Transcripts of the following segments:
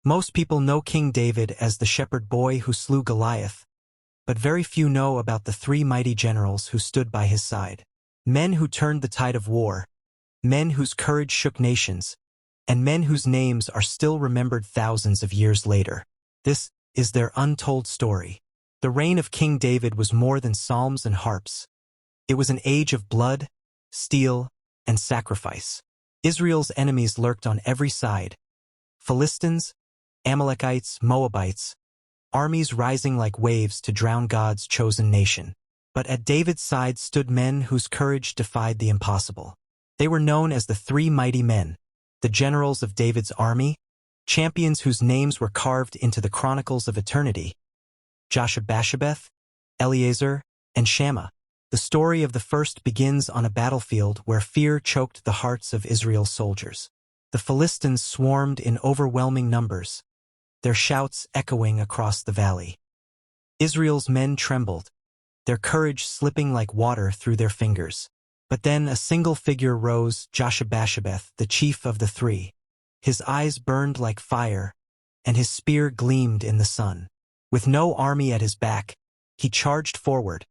Most people know King David as the shepherd boy who slew Goliath, but very few know about the three mighty generals who stood by his side. Men who turned the tide of war, men whose courage shook nations, and men whose names are still remembered thousands of years later. This is their untold story. The reign of King David was more than psalms and harps. It was an age of blood, steel, and sacrifice. Israel's enemies lurked on every side. Philistines, Amalekites, Moabites, armies rising like waves to drown God's chosen nation. But at David's side stood men whose courage defied the impossible. They were known as the three mighty men, the generals of David's army, champions whose names were carved into the chronicles of eternity: Josheb-Basshebeth, Eleazar, and Shammah. The story of the first begins on a battlefield where fear choked the hearts of Israel's soldiers. The Philistines swarmed in overwhelming numbers, their shouts echoing across the valley. Israel's men trembled, their courage slipping like water through their fingers. But then a single figure rose, Josheb-Basshebeth, the chief of the three. His eyes burned like fire, and his spear gleamed in the sun. With no army at his back, he charged forward,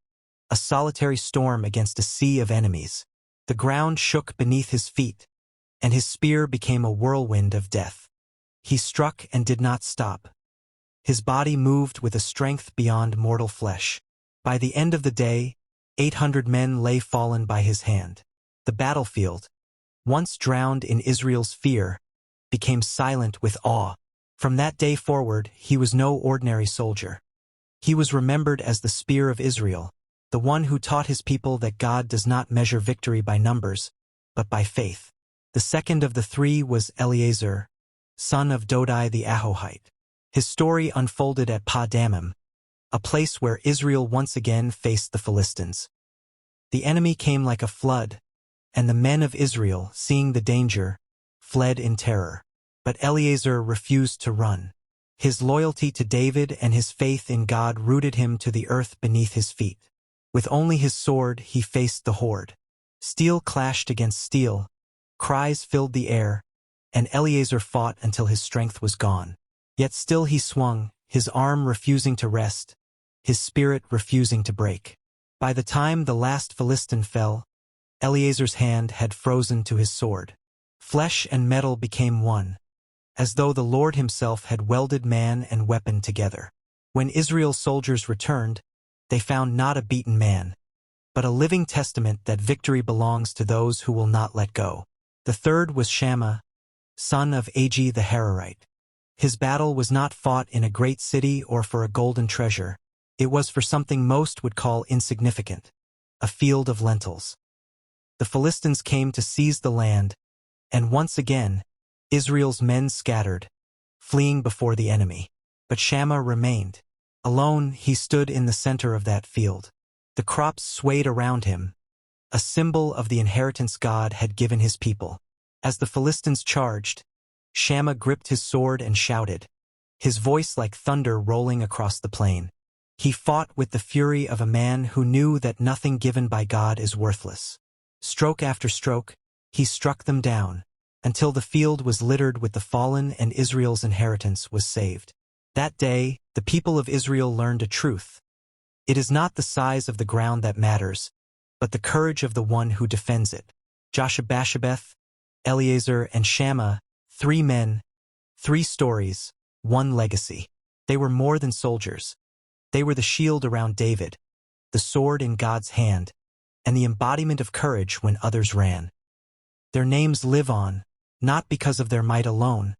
a solitary storm against a sea of enemies. The ground shook beneath his feet, and his spear became a whirlwind of death. He struck and did not stop. His body moved with a strength beyond mortal flesh. By the end of the day, 800 men lay fallen by his hand. The battlefield, once drowned in Israel's fear, became silent with awe. From that day forward, he was no ordinary soldier. He was remembered as the spear of Israel, the one who taught his people that God does not measure victory by numbers, but by faith. The second of the three was Eleazar, son of Dodai the Ahohite. His story unfolded at Padamim, a place where Israel once again faced the Philistines. The enemy came like a flood, and the men of Israel, seeing the danger, fled in terror. But Eleazar refused to run. His loyalty to David and his faith in God rooted him to the earth beneath his feet. With only his sword, he faced the horde. Steel clashed against steel, cries filled the air, and Eleazar fought until his strength was gone. Yet still he swung, his arm refusing to rest, his spirit refusing to break. By the time the last Philistine fell, Eleazar's hand had frozen to his sword. Flesh and metal became one, as though the Lord himself had welded man and weapon together. When Israel's soldiers returned, they found not a beaten man, but a living testament that victory belongs to those who will not let go. The third was Shammah, son of Agi the Hararite. His battle was not fought in a great city or for a golden treasure. It was for something most would call insignificant, a field of lentils. The Philistines came to seize the land, and once again, Israel's men scattered, fleeing before the enemy. But Shammah remained. Alone, he stood in the center of that field. The crops swayed around him, a symbol of the inheritance God had given his people. As the Philistines charged, Shammah gripped his sword and shouted, his voice like thunder rolling across the plain. He fought with the fury of a man who knew that nothing given by God is worthless. Stroke after stroke, he struck them down, until the field was littered with the fallen and Israel's inheritance was saved. That day, the people of Israel learned a truth. It is not the size of the ground that matters, but the courage of the one who defends it. Josheb-Basshebeth, Eleazar, and Shammah, 3 men, 3 stories, 1 legacy. They were more than soldiers. They were the shield around David, the sword in God's hand, and the embodiment of courage when others ran. Their names live on, not because of their might alone,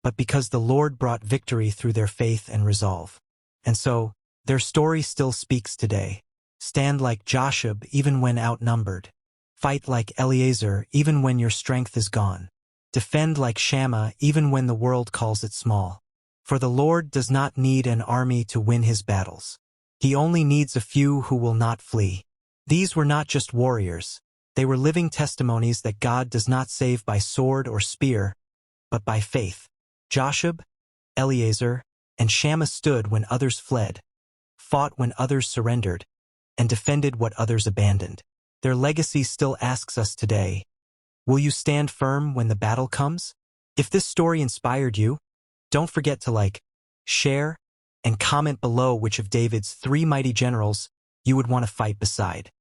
but because the Lord brought victory through their faith and resolve. And so, their story still speaks today. Stand like Josheb even when outnumbered. Fight like Eleazar even when your strength is gone. Defend like Shammah even when the world calls it small. For the Lord does not need an army to win his battles. He only needs a few who will not flee. These were not just warriors. They were living testimonies that God does not save by sword or spear, but by faith. Josheb, Eleazar, and Shammah stood when others fled, fought when others surrendered, and defended what others abandoned. Their legacy still asks us today, will you stand firm when the battle comes? If this story inspired you, Don't forget to like, share, and comment below which of David's three mighty generals you would want to fight beside.